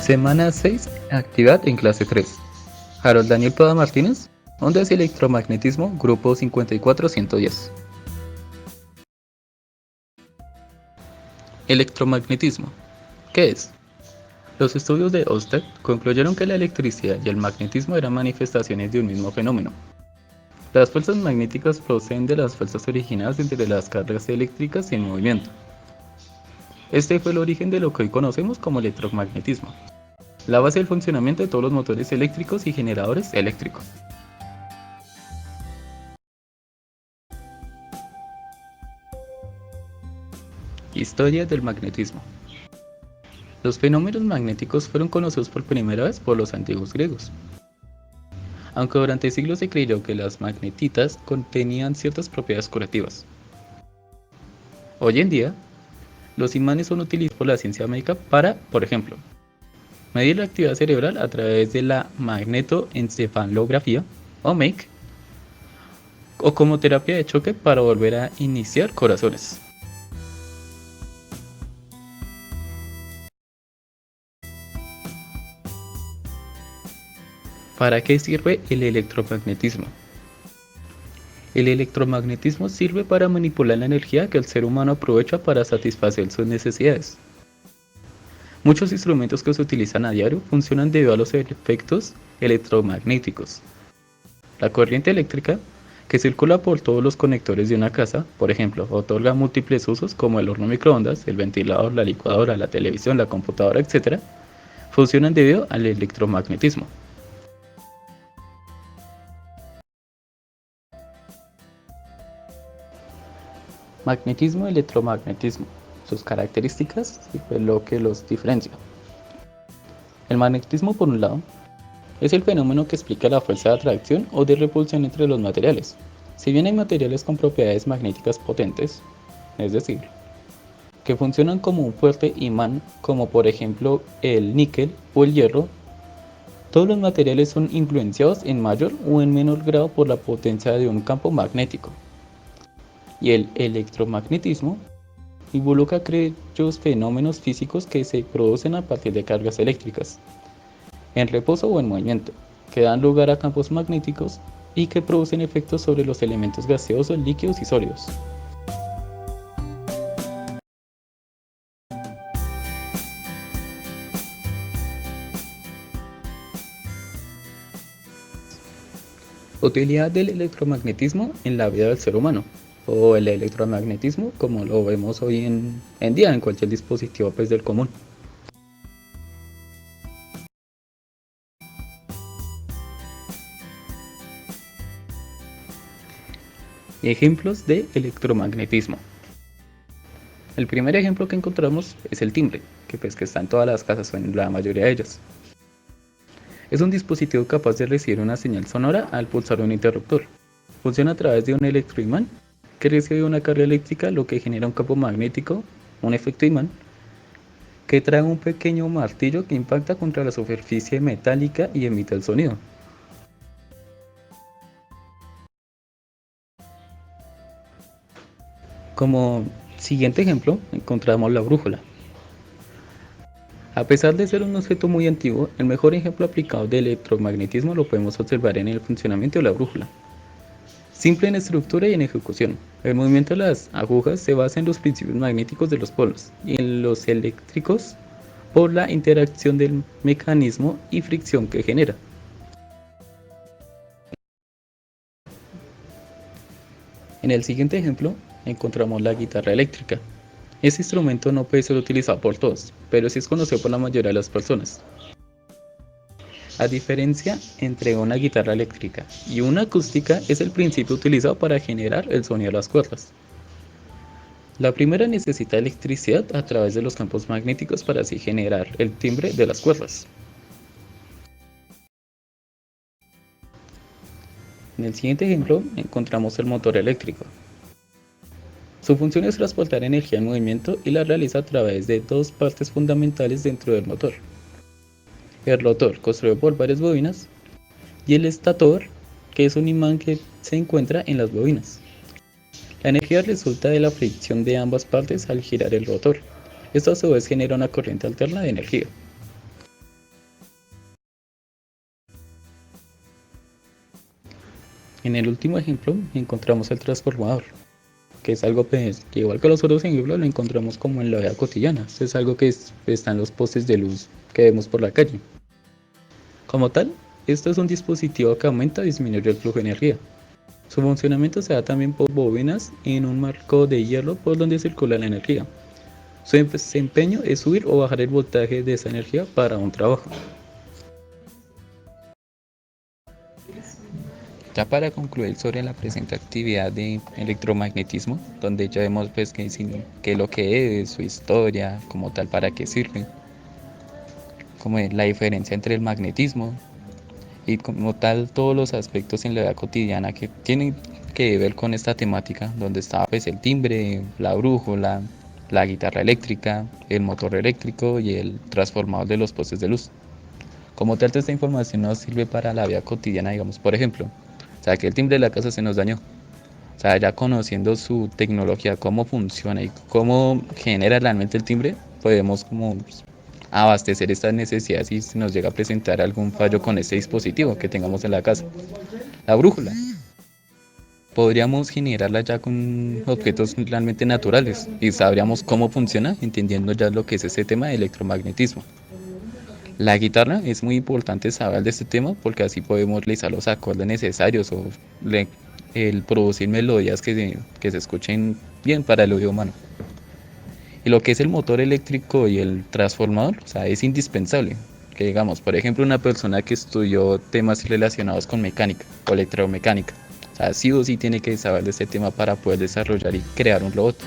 Semana 6, actividad en clase 3. Harold Daniel Pada Martínez, ondas y electromagnetismo, grupo 54110. Electromagnetismo. ¿Qué es? Los estudios de Ørsted concluyeron que la electricidad y el magnetismo eran manifestaciones de un mismo fenómeno. Las fuerzas magnéticas proceden de las fuerzas originadas entre las cargas eléctricas y en movimiento. Este fue el origen de lo que hoy conocemos como electromagnetismo, la base del funcionamiento de todos los motores eléctricos y generadores eléctricos. Historia del magnetismo. Los fenómenos magnéticos fueron conocidos por primera vez por los antiguos griegos. Aunque durante siglos se creyó que las magnetitas contenían ciertas propiedades curativas. Hoy en día, los imanes son utilizados por la ciencia médica para, por ejemplo, medir la actividad cerebral a través de la magnetoencefalografía o MAC, o como terapia de choque para volver a iniciar corazones. ¿Para qué sirve el electromagnetismo? El electromagnetismo sirve para manipular la energía que el ser humano aprovecha para satisfacer sus necesidades. Muchos instrumentos que se utilizan a diario funcionan debido a los efectos electromagnéticos. La corriente eléctrica, que circula por todos los conectores de una casa, por ejemplo, otorga múltiples usos como el horno microondas, el ventilador, la licuadora, la televisión, la computadora, etc., funcionan debido al electromagnetismo. Magnetismo y electromagnetismo, sus características y lo que los diferencia. El magnetismo, por un lado, es el fenómeno que explica la fuerza de atracción o de repulsión entre los materiales. Si bien hay materiales con propiedades magnéticas potentes, es decir, que funcionan como un fuerte imán, como por ejemplo el níquel o el hierro, todos los materiales son influenciados en mayor o en menor grado por la potencia de un campo magnético. Y el electromagnetismo involucra aquellos fenómenos físicos que se producen a partir de cargas eléctricas, en reposo o en movimiento, que dan lugar a campos magnéticos y que producen efectos sobre los elementos gaseosos, líquidos y sólidos. Utilidad del electromagnetismo en la vida del ser humano, o el electromagnetismo como lo vemos hoy en día en cualquier dispositivo del común. Ejemplos de electromagnetismo. El primer ejemplo que encontramos es el timbre, que está en todas las casas o en la mayoría de ellas. Es un dispositivo capaz de recibir una señal sonora al pulsar un interruptor. Funciona a través de un electroimán que recibe una carga eléctrica, lo que genera un campo magnético, un efecto imán, que trae un pequeño martillo que impacta contra la superficie metálica y emite el sonido. Como siguiente ejemplo, encontramos la brújula. A pesar de ser un objeto muy antiguo, el mejor ejemplo aplicado de electromagnetismo lo podemos observar en el funcionamiento de la brújula. Simple en estructura y en ejecución, el movimiento de las agujas se basa en los principios magnéticos de los polos y en los eléctricos por la interacción del mecanismo y fricción que genera. En el siguiente ejemplo encontramos la guitarra eléctrica. Este instrumento no puede ser utilizado por todos, pero sí es conocido por la mayoría de las personas. La diferencia entre una guitarra eléctrica y una acústica es el principio utilizado para generar el sonido de las cuerdas. La primera necesita electricidad a través de los campos magnéticos para así generar el timbre de las cuerdas. En el siguiente ejemplo encontramos el motor eléctrico. Su función es transportar energía en movimiento y la realiza a través de dos partes fundamentales dentro del motor: el rotor, construido por varias bobinas, y el estator, que es un imán que se encuentra en las bobinas. La energía resulta de la fricción de ambas partes al girar el rotor. Esto a su vez genera una corriente alterna de energía. En el último ejemplo encontramos el transformador, que es algo pues, que igual que los otros ejemplos lo encontramos como en la vida cotidiana. Esto es algo que está en los postes de luz que vemos por la calle. Como tal, esto es un dispositivo que aumenta o disminuye el flujo de energía. Su funcionamiento se da también por bobinas en un marco de hierro por donde circula la energía. Su desempeño es subir o bajar el voltaje de esa energía para un trabajo. Ya para concluir sobre la presente actividad de electromagnetismo, donde ya vemos pues que lo que es, su historia, como tal, para qué sirve, como es la diferencia entre el magnetismo y como tal todos los aspectos en la vida cotidiana que tienen que ver con esta temática, donde está pues el timbre, la brújula, la guitarra eléctrica, el motor eléctrico y el transformador de los postes de luz. Como tal, toda esta información nos sirve para la vida cotidiana, digamos, por ejemplo, o sea, que el timbre de la casa se nos dañó. O sea, ya conociendo su tecnología, cómo funciona y cómo genera realmente el timbre, podemos como abastecer estas necesidades si se nos llega a presentar algún fallo con este dispositivo que tengamos en la casa. La brújula. Podríamos generarla ya con objetos realmente naturales y sabríamos cómo funciona, entendiendo ya lo que es ese tema de electromagnetismo. La guitarra es muy importante saber de este tema porque así podemos realizar los acordes necesarios o el producir melodías que se escuchen bien para el oído humano. Y lo que es el motor eléctrico y el transformador, o sea, es indispensable. Que digamos, por ejemplo, una persona que estudió temas relacionados con mecánica o electromecánica, o sea, sí o sí tiene que saber de este tema para poder desarrollar y crear un robot.